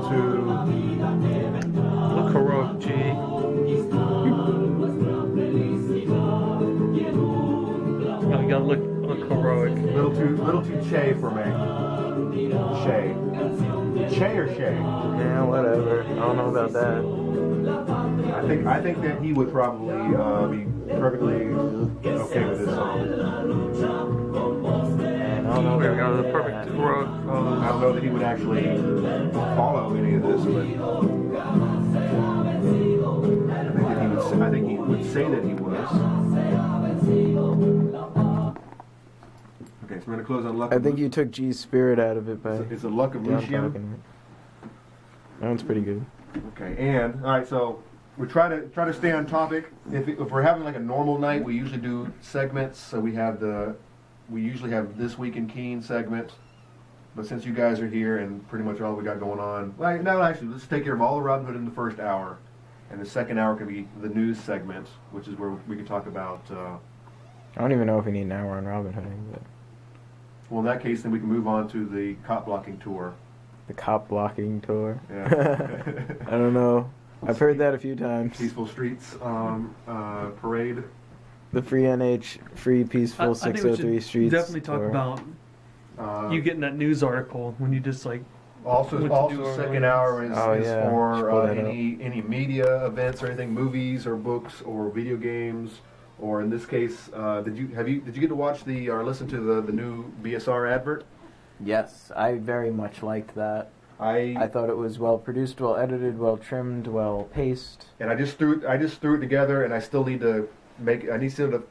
to Look heroic, G. Oh, you gotta look heroic. little too Che for me. Che or Shay? Yeah, whatever. I don't know about that. I think that he would probably be perfectly okay with this song. And I don't know There we about go, the perfect heroic I pose. don't know that he would actually follow any of this, but I think he would say that he was. Okay, so we're gonna close on luck. I think you took G's spirit out of it by. It's a luck of Lucian. That one's pretty good. Okay, and all right, so we try to stay on topic. If we're having like a normal night, we usually do segments. So we usually have This Week in Keene segment. But since you guys are here and pretty much all we got going on, well, no, actually, let's take care of all the Robin Hood in the first hour, and the second hour can be the news segment, which is where we can talk about. I don't even know if we need an hour on Robin Hooding, but Well, in that case, then we can move on to the cop blocking tour. the cop blocking tour. Yeah. I don't know. I've heard that a few times. Peaceful Streets parade. The Free NH, Free Peaceful I think we 603 should Streets. definitely talk tour. about you getting that news article when you just like. Also, What to do second early. hour is Oh, yeah. for Should pull that any media events or anything, movies or books or video games, or in this case, did you get to watch or listen to the new BSR advert? Yes, I very much liked that. I I thought it was well produced, well edited, well trimmed, well paced. and I just threw it together, and I still need to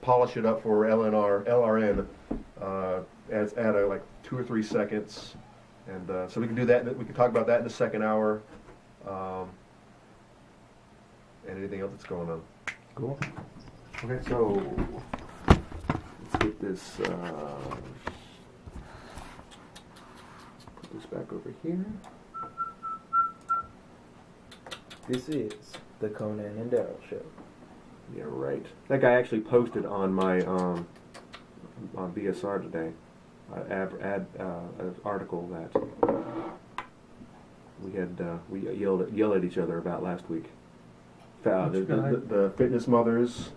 polish it up for LRN. Add like 2 or 3 seconds. And so we can do that. We can talk about that in the second hour. And anything else that's going on. Cool. Okay, so let's get this. Put this back over here. This is the Conan and Daryl show. Yeah, right. That guy actually posted on my on BSR today. An article that we yelled at each other about last week. The fitness mothers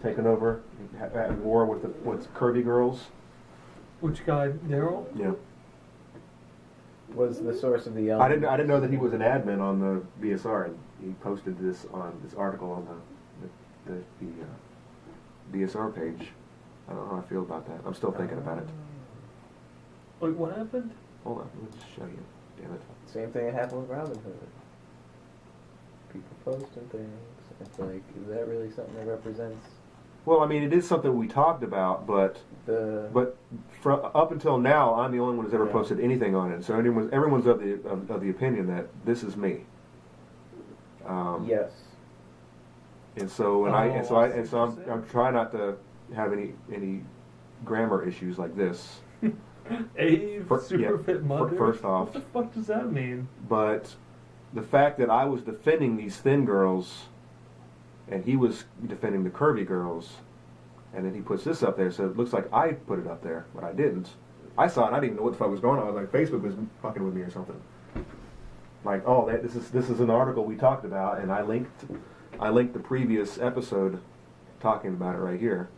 taking over at war with curvy girls. Which guy, Daryl? Yeah. Was the source of the I didn't know that he was an admin on the BSR. And he posted this article on the BSR page. I don't know how I feel about that. I'm still thinking about it. Wait, what happened? Hold on, let me just show you. Damn it. Same thing that happened with Robin Hood. People posting things. It's like, is that really something that represents Well, I mean, it is something we talked about, but up until now, I'm the only one who's ever posted anything on it. So everyone's of the opinion that this is me. Yes. And so I'm trying not to have any grammar issues like this. Fit mother? First off. What the fuck does that mean? But the fact that I was defending these thin girls, and he was defending the curvy girls, and then he puts this up there, so it looks like I put it up there, but I didn't. I saw it, and I didn't even know what the fuck was going on. I was like, Facebook was fucking with me or something. Like, oh, this is an article we talked about, and I linked the previous episode talking about it right here.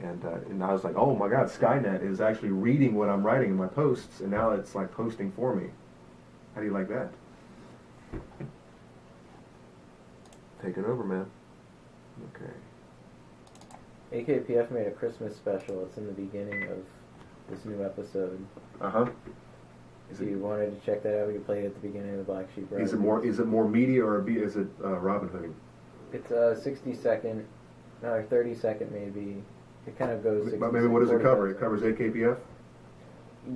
And I was like, oh my God, Skynet is actually reading what I'm writing in my posts, and now it's like posting for me. How do you like that? Take it over, man. Okay. AKPF made a Christmas special. It's in the beginning of this new episode. Uh-huh. If you wanted to check that out, we played it at the beginning of the Black Sheep Rising. Is it more media or is it Robin Hooding? It's a 60-second, or 30-second maybe. It kind of goes. But maybe what does it cover? It covers AKPF?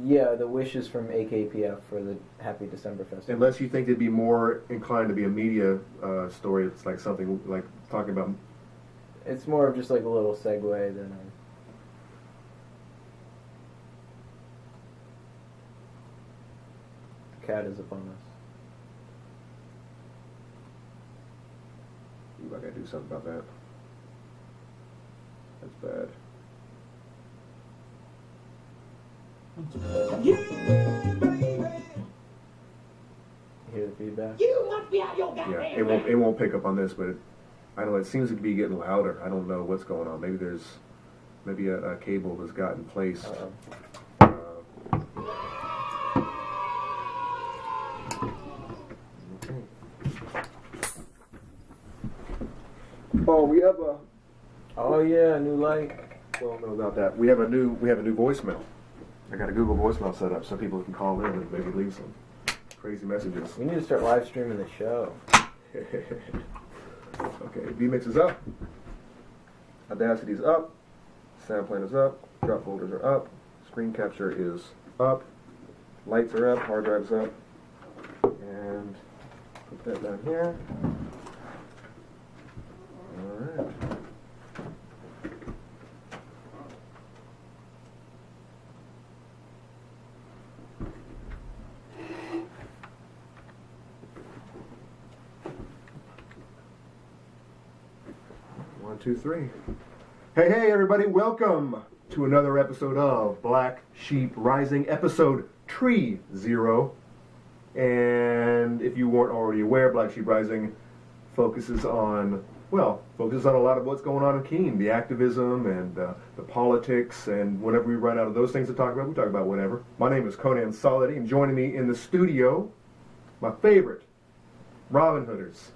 Yeah, the wishes from AKPF for the Happy December Festival. Unless you think they'd be more inclined to be a media story, it's like something like talking about. It's more of just like a little segue than the cat is upon us. Ooh, I gotta do something about that. That's bad. Here Negative feedback. You must be out your goddamn Yeah, it won't pick up on this, but I don't know. It seems to be getting louder. I don't know what's going on. Maybe a cable has gotten placed. Okay. Oh, we have a. Oh yeah, new light. Well, no, not that. We have a new voicemail. I got a Google voicemail set up so people can call in and maybe leave some crazy messages. We need to start live streaming the show. Okay, vMix is up. Audacity is up. Sampling is up. Drop folders are up. Screen capture is up. Lights are up. Hard drive's up. And put that down here. All right. One, two, three. Hey, everybody, welcome to another episode of Black Sheep Rising, episode 30. And if you weren't already aware, Black Sheep Rising focuses on a lot of what's going on in Keene, the activism and the politics, and whenever we run out of those things to talk about, we talk about whatever. My name is Conan Solity, and joining me in the studio, my favorite Robin Hooders,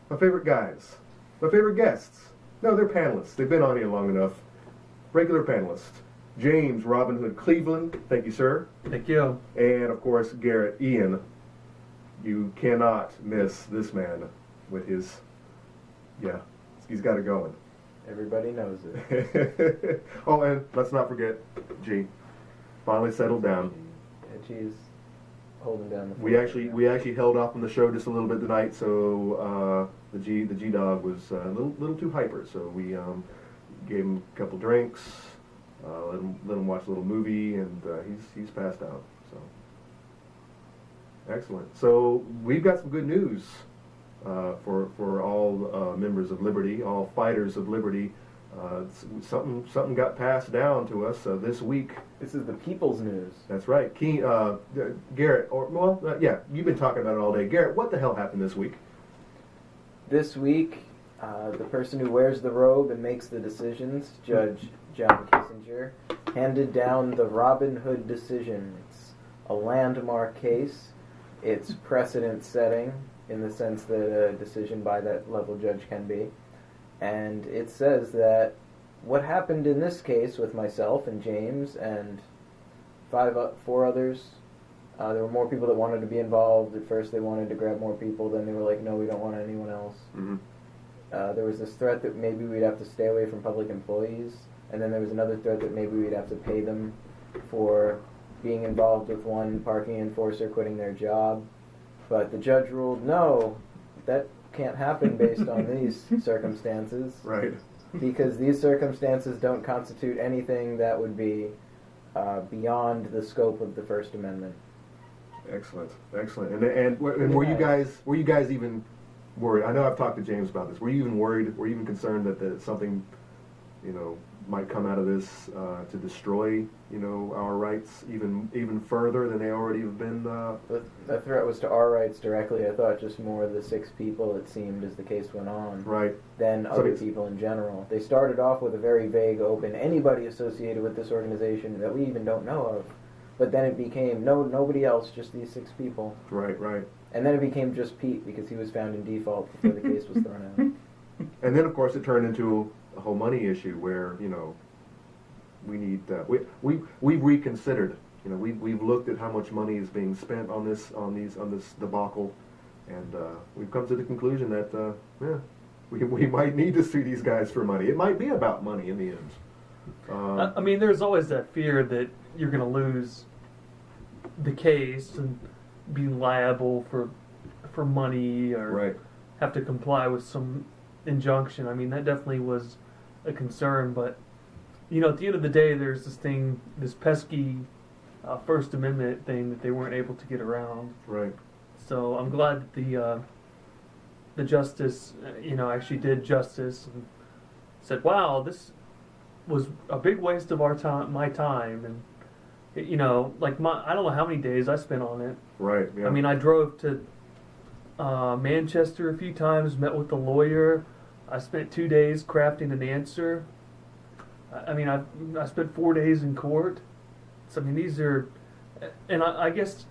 my favorite guys, my favorite guests. No, they're panelists. They've been on here long enough. Regular panelists. James Robin Hood Cleveland, thank you, sir. Thank you. And, of course, Garrett Ian. You cannot miss this man with his, he's got it going. Everybody knows it. Oh, and let's not forget G. Finally settled down. She's holding down the fort. We actually held off on the show just a little bit tonight, so the G dog was a little too hyper. So we gave him a couple drinks, let him watch a little movie, and he's passed out. So excellent. So we've got some good news for all members of Liberty, all fighters of Liberty. Something got passed down to us this week. This is the people's news. That's right. Garrett, you've been talking about it all day. Garrett, what the hell happened this week? This week, the person who wears the robe and makes the decisions, Judge John Kissinger, handed down the Robin Hood decision. It's a landmark case. It's precedent-setting in the sense that a decision by that level judge can be. And it says that what happened in this case with myself and James and four others, there were more people that wanted to be involved. At first they wanted to grab more people, then they were like, no, we don't want anyone else. Mm-hmm. There was this threat that maybe we'd have to stay away from public employees, and then there was another threat that maybe we'd have to pay them for being involved with one parking enforcer quitting their job. But the judge ruled, no, that can't happen based on these circumstances. Right. Because these circumstances don't constitute anything that would be beyond the scope of the First Amendment. Excellent. And were you guys even worried? I know I've talked to James about this. Were you even worried? Were you even concerned that something, might come out of this to destroy, our rights even further than they already have been? The threat was to our rights directly. I thought just more of the 6 people, it seemed, as the case went on. Right. Than other people in general. They started off with a very vague, open, anybody associated with this organization that we even don't know of. But then it became, nobody else, just these 6 people. Right. And then it became just Pete, because he was found in default before the case was thrown out. And then, of course, it turned into a whole money issue where, we need, we've reconsidered. We've looked at how much money is being spent on this debacle, and we've come to the conclusion that, we might need to sue these guys for money. It might be about money in the end. I mean, there's always that fear that you're going to lose the case and be liable for money or right. have to comply with some injunction. I mean, that definitely was a concern. But, at the end of the day, there's this pesky First Amendment thing that they weren't able to get around. Right. So I'm glad that the justice, actually did justice and said, wow, this was a big waste of my time. And, I don't know how many days I spent on it. Right, yeah. I mean, I drove to Manchester a few times, met with the lawyer. I spent 2 days crafting an answer. I mean, I spent 4 days in court. So, I mean, these are, and I guess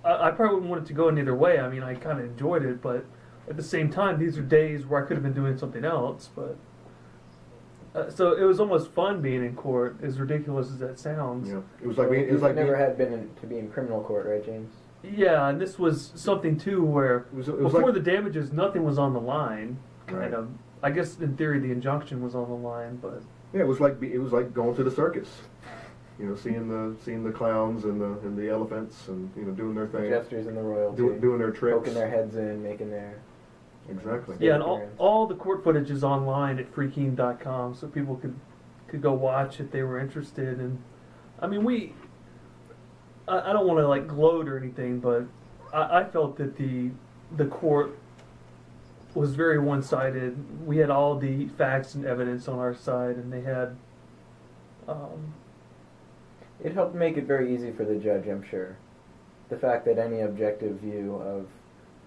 I probably wouldn't want it to go in either way. I mean, I kind of enjoyed it, but at the same time, these are days where I could have been doing something else. But so it was almost fun being in court, as ridiculous as that sounds. Yeah, it was like You've never had to be in criminal court, right, James? Yeah, and this was something too where it was before like, the damages, nothing was on the line. Kind Right. of. I guess in theory the injunction was on the line, but yeah, it was like going to the circus. You know, seeing the clowns and the elephants and doing their thing. Jesters in the royalty. Doing their tricks. Poking their heads in, making their... Exactly. yeah, and all the court footage is online at freekeen.com, so people could go watch if they were interested. And I mean, I don't want to like gloat or anything, but I felt that the court was very one-sided. We had all the facts and evidence on our side, and they had. It helped make it very easy for the judge, I'm sure. The fact that any objective view of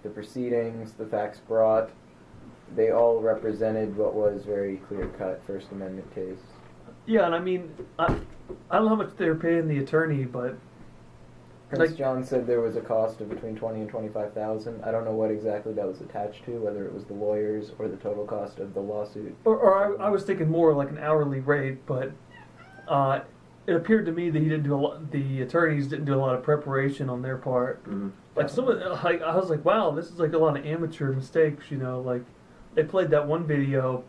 the proceedings, the facts brought, they all represented what was very clear-cut First Amendment case. Yeah, and I mean, I don't know how much they were paying the attorney, but Prince like, John said there was a cost of between $20,000 and $25,000. I don't know what exactly that was attached to, whether it was the lawyers or the total cost of the lawsuit. or I was thinking more like an hourly rate, but it appeared to me that he didn't do the attorneys didn't do a lot of preparation on their part. Mm-hmm. Like I was like, wow, this is like a lot of amateur mistakes, Like they played that one video,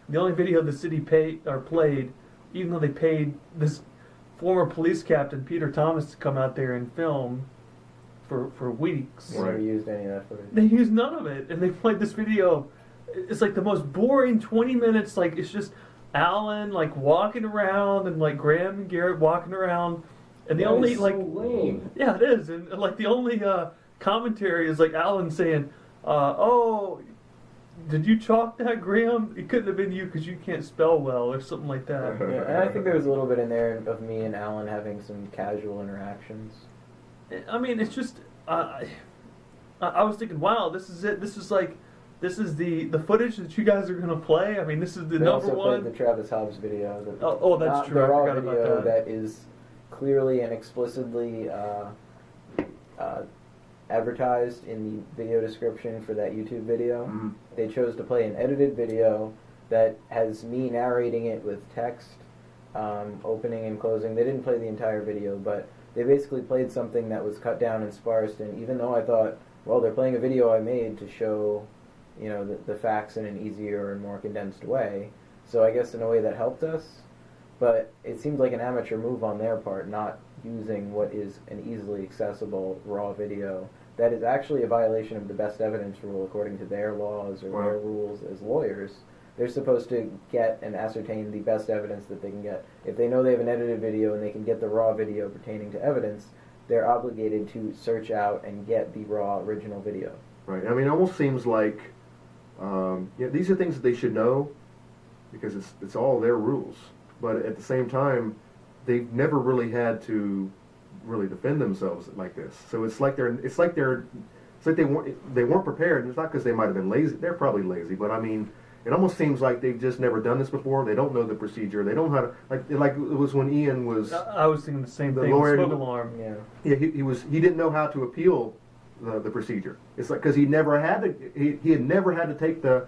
the only video the city played, even though they paid this former police captain Peter Thomas to come out there and film for weeks. They never used any of that footage. They used none of it, and they played this video. It's like the most boring 20 minutes. Like it's just Alan like walking around and like Graham and Garrett walking around. And the only like lame. Yeah, it is, and like the only commentary is like Alan saying, "Oh, did you chalk that, Graham? It couldn't have been you because you can't spell well," or something like that. Yeah, and I think there was a little bit in there of me and Alan having some casual interactions. I mean, it's just I was thinking, wow, this is it. This is the footage that you guys are gonna play. I mean, this is the They number also one. played the Travis Hobbs video. That's true. The I raw forgot video about that. that is clearly and explicitly advertised in the video description for that YouTube video. Mm-hmm. They chose to play an edited video that has me narrating it with text, opening and closing. They didn't play the entire video, but they basically played something that was cut down and sparsed. And even though I thought, well, they're playing a video I made to show, the facts in an easier and more condensed way, so I guess in a way that helped us. But it seemed like an amateur move on their part, not using what is an easily accessible raw video. That is actually a violation of the best evidence rule according to their laws or their rules as lawyers. They're supposed to get and ascertain the best evidence that they can get. If they know they have an edited video and they can get the raw video pertaining to evidence, they're obligated to search out and get the raw original video. Right. I mean, it almost seems like these are things that they should know because it's all their rules. But at the same time, they've never really had to really defend themselves like this. So it's like they weren't prepared. And it's not because they might have been lazy. They're probably lazy, but I mean, it almost seems like they've just never done this before. They don't know the procedure. They don't know how to like it was when Ian was. I was thinking the same the thing. lawyer Smoke who- alarm. Yeah. He didn't know how to appeal the procedure. It's like because he had never had to take the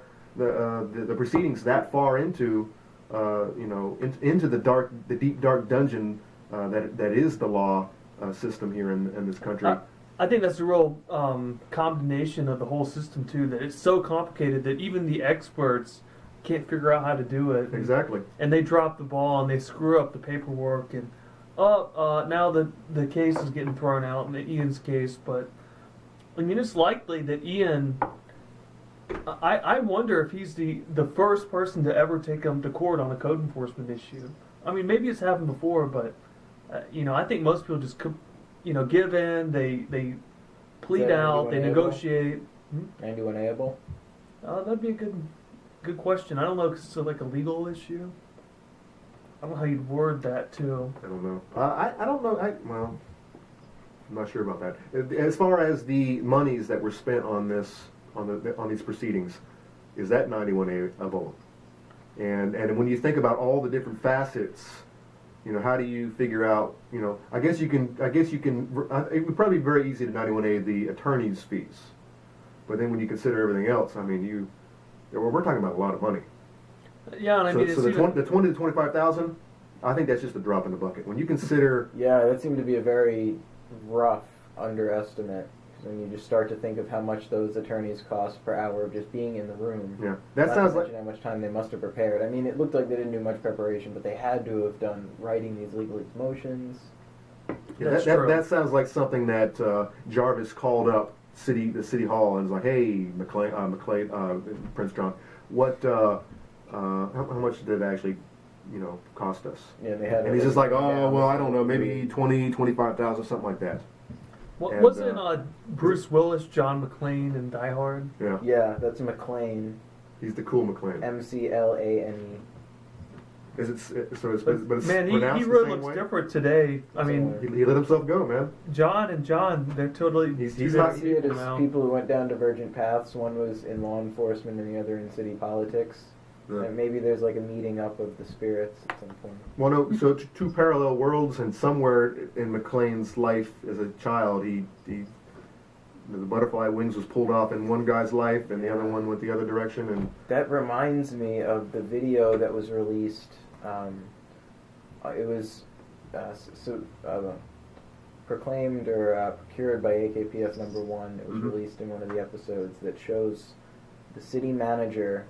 proceedings that far into into the deep dark dungeon that is the law system here in this country. I think that's the real combination of the whole system too. That it's so complicated that even the experts can't figure out how to do it. Exactly. And they drop the ball and they screw up the paperwork and now the case is getting thrown out in Ian's case. But I mean, it's likely that Ian. I wonder if he's the first person to ever take him to court on a code enforcement issue. I mean, maybe it's happened before, but I think most people just give in. They plead out. They negotiate. 91A-able? That'd be a good question. I don't know because it's like a legal issue. I don't know how you'd word that too. I don't know. I don't know. I'm not sure about that. As far as the monies that were spent on this on these proceedings is that 91A a vote. And when you think about all the different facets, how do you figure out, I guess you can, it would probably be very easy to 91A the attorney's fees. But then when you consider everything else, I mean, we're talking about a lot of money. Yeah, and I mean, so the 20 to 25,000, I think that's just a drop in the bucket. When you consider, yeah, that seemed to be a very rough underestimate. When you just start to think of how much those attorneys cost per hour of just being in the room. Yeah, that sounds like how much time they must have prepared. I mean, it looked like they didn't do much preparation, but they had to have done writing these legal motions. Yeah, that sounds like something that Jarvis called up the city hall and was like, "Hey, Prince John, what? How much did it actually, cost us?" Yeah, they had. And he's just like, "Oh, well, I don't know, maybe 25,000, something like that." Wasn't Bruce Willis John McClane in Die Hard? Yeah. Yeah, that's McClane. He's the cool McClane. McLane. Is it? So it's but it's man, pronounced he the really same looks way? different today. I mean, He let himself go, man. John and John, they're totally. He's not. See it as now. people who went down divergent paths. One was in law enforcement, and the other in city politics. Yeah. And maybe there's like a meeting up of the spirits at some point. Well, no. So two parallel worlds, and somewhere in McClane's life as a child, the butterfly wings was pulled off in one guy's life, and the other one went the other direction. And that reminds me of the video that was released. It was proclaimed or procured by AKPF #1. It was released in one of the episodes that shows the city manager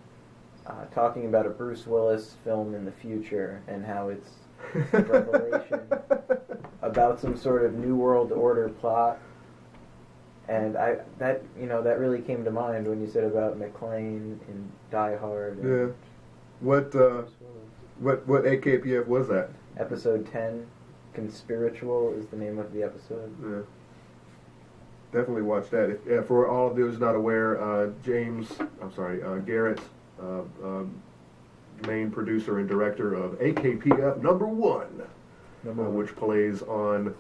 talking about a Bruce Willis film in the future and how it's a revelation about some sort of New World Order plot. And that really came to mind when you said about McClane in Die Hard. Yeah. What AKPF was that? Episode 10, Conspiritual is the name of the episode. Yeah. Definitely watch that. For all of those not aware, Garrett, main producer and director of AKPF #1, which plays on